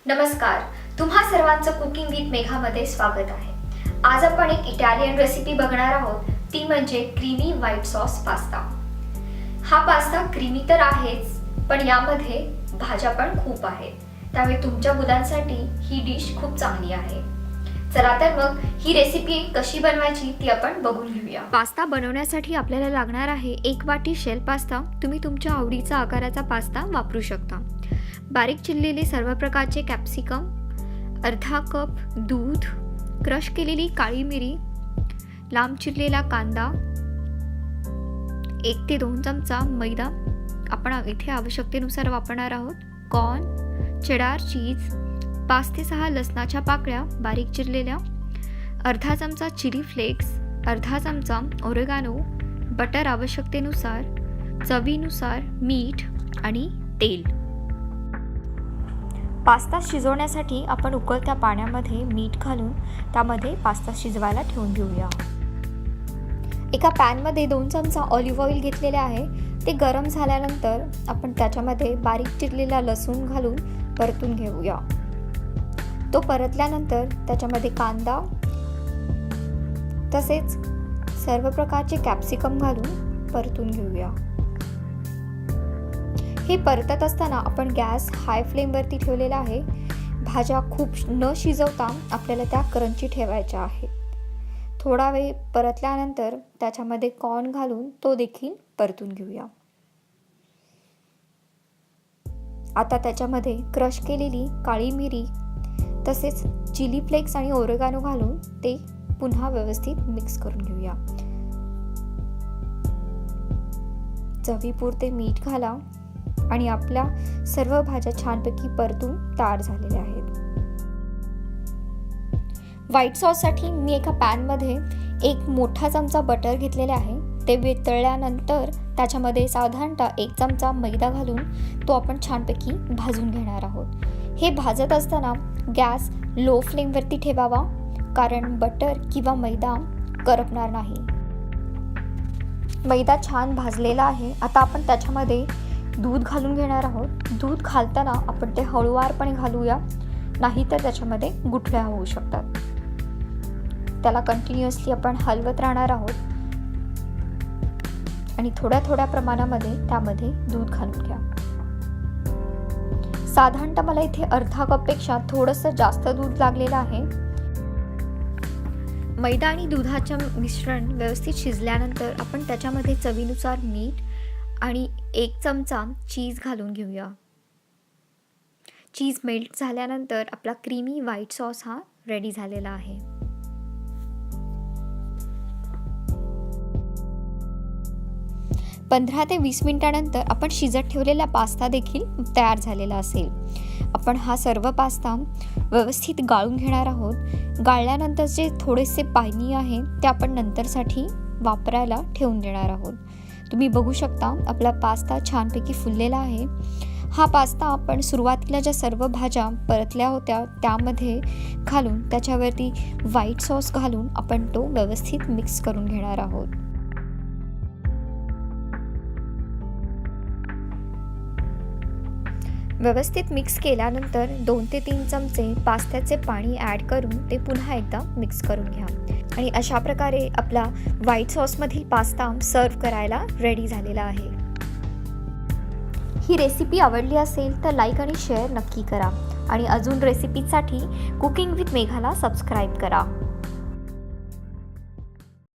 नमस्कार, तुम्हा सर्वांचं कुकिंग विथ मेघामध्ये स्वागत आहे। आज आपण एक इटालियन रेसिपी बघणार आहोत, ती म्हणजे क्रीमी व्हाईट सॉस पास्ता। हा पास्ता क्रीमी तर आहेच, पण यामध्ये भाज्या पण खूप आहेत, त्यामुळे तुमच्या मुलांसाठी ही डिश खूप चांगली आहे। चला तर मग ही रेसिपी कशी बनवायची ती आपण बघून घेऊया। पास्ता बनवण्यासाठी आपल्याला लागणार आहे 1 वाटी शेल पास्ता। तुम्ही तुमच्या आवडीचा आकाराचा पास्ता वापरू शकता। बारीक चिरलेले सर्व प्रकारचे कॅप्सिकम, अर्धा कप दूध, क्रश केलेली काळी मिरी, लांब चिरलेला कांदा, 1 ते 2 चमचा मैदा आपण इथे आवश्यकतेनुसार वापरणार आहोत, कॉर्न, चेडार चीज, 5 ते 6 लसणाच्या पाकळ्या बारीक चिरलेल्या, अर्धा चमचा चिली फ्लेक्स, अर्धा चमचा ओरेगानो, बटर आवश्यकतेनुसार, चवीनुसार मीठ आणि तेल। पास्ता शिजवण्यासाठी आपण उकळत्या पाण्यामध्ये मीठ घालून त्यामध्ये पास्ता शिजवायला ठेवून घेऊया। एका पॅनमध्ये 2 चमचा ऑलिव्ह ऑइल घेतलेले आहे। ते गरम झाल्यानंतर आपण त्याच्यामध्ये बारीक चिरलेला लसूण घालून परतून घेऊया। तो परतल्यानंतर त्याच्यामध्ये कांदा तसेच सर्व प्रकारचे कॅप्सिकम घालून परतून घेऊया। हे परतत असताना आपण गॅस हाय फ्लेमवरती ठेवलेला आहे। भाज्या खूप न शिजवता आपल्याला त्या क्रंची ठेवायच्या आहे। थोडा वेळ परतल्यानंतर त्याच्यामध्ये कॉर्न घालून तो देखील परतून घेऊया। आता त्याच्यामध्ये क्रश केलेली काळी मिरी तसेच चिली फ्लेक्स आणि ओरेगानो घालून ते पुन्हा व्यवस्थित मिक्स करून घेऊया। चवीपुरते मीठ घाला आणि आपल्या सर्व भाज्या छानपैकी परतून तयार झालेल्या आहेत। व्हाईट सॉससाठी मी एका पॅनमध्ये 1 मोठा चमचा बटर घेतलेले आहे। ते वितळल्यानंतर त्याच्यामध्ये साधारणतः 1 चमचा मैदा घालून तो आपण छानपैकी भाजून घेणार आहोत। हे भाजत असताना गॅस लो फ्लेमवरती ठेवावा, कारण बटर किंवा मैदा करपणार नाही। मैदा छान भाजलेला आहे। आता आपण त्याच्यामध्ये दूध घालून घेणार आहोत। दूध घालताना आपण ते हळूवारपणे घालूया, नाहीतर त्याच्यामध्ये गुठळ्या होऊ शकतात। त्याला कंटिन्युअसली आपण हलवत राहणार आहोत आणि थोड्या प्रमाणामध्ये त्यामध्ये दूध घालून घ्या। साधारणतः मला इथे अर्धा कपपेक्षा थोडंसं जास्त दूध लागलेलं आहे। मैदा आणि दुधाचे मिश्रण व्यवस्थित शिजल्यानंतर आपण त्याच्यामध्ये चवीनुसार मीठ आणि 1 चमचा चीज घालून घेऊया। चीज मेल्ट झाल्यानंतर आपला क्रीमी व्हाईट सॉस हा रेडी झालेला आहे। पंधरा ते 20 मिनिटांनंतर आपण शिजत ठेवलेला पास्ता देखील तयार झालेला असेल। आपण हा सर्व पास्ता व्यवस्थित गाळून घेणार आहोत। गाळल्यानंतर जे थोडेसे पाणी आहे ते आपण नंतरसाठी वापरायला ठेवून देणार आहोत। तुम्ही बघू शकता आपला पास्ता छानपैकी फुललेला आहे। हा पास्ता आपण सुरुवातीला ज्या सर्व भाज्या परतल्या होत्या त्यामध्ये घालून त्याच्यावरती व्हाईट सॉस घालून आपण तो व्यवस्थित मिक्स करून घेणार आहोत। व्यवस्थित मिक्स केल्यानंतर 2 ते 3 चमचे पास्त्याचे पाणी ॲड करून ते पुन्हा एकदा मिक्स करून घ्या आणि अशा प्रकारे आपला व्हाईट सॉसमधील पास्ता सर्व्ह करायला रेडी झालेला आहे। ही रेसिपी आवडली असेल तर लाईक आणि शेअर नक्की करा आणि अजून रेसिपीसाठी कुकिंग विथ मेघाला सबस्क्राईब करा।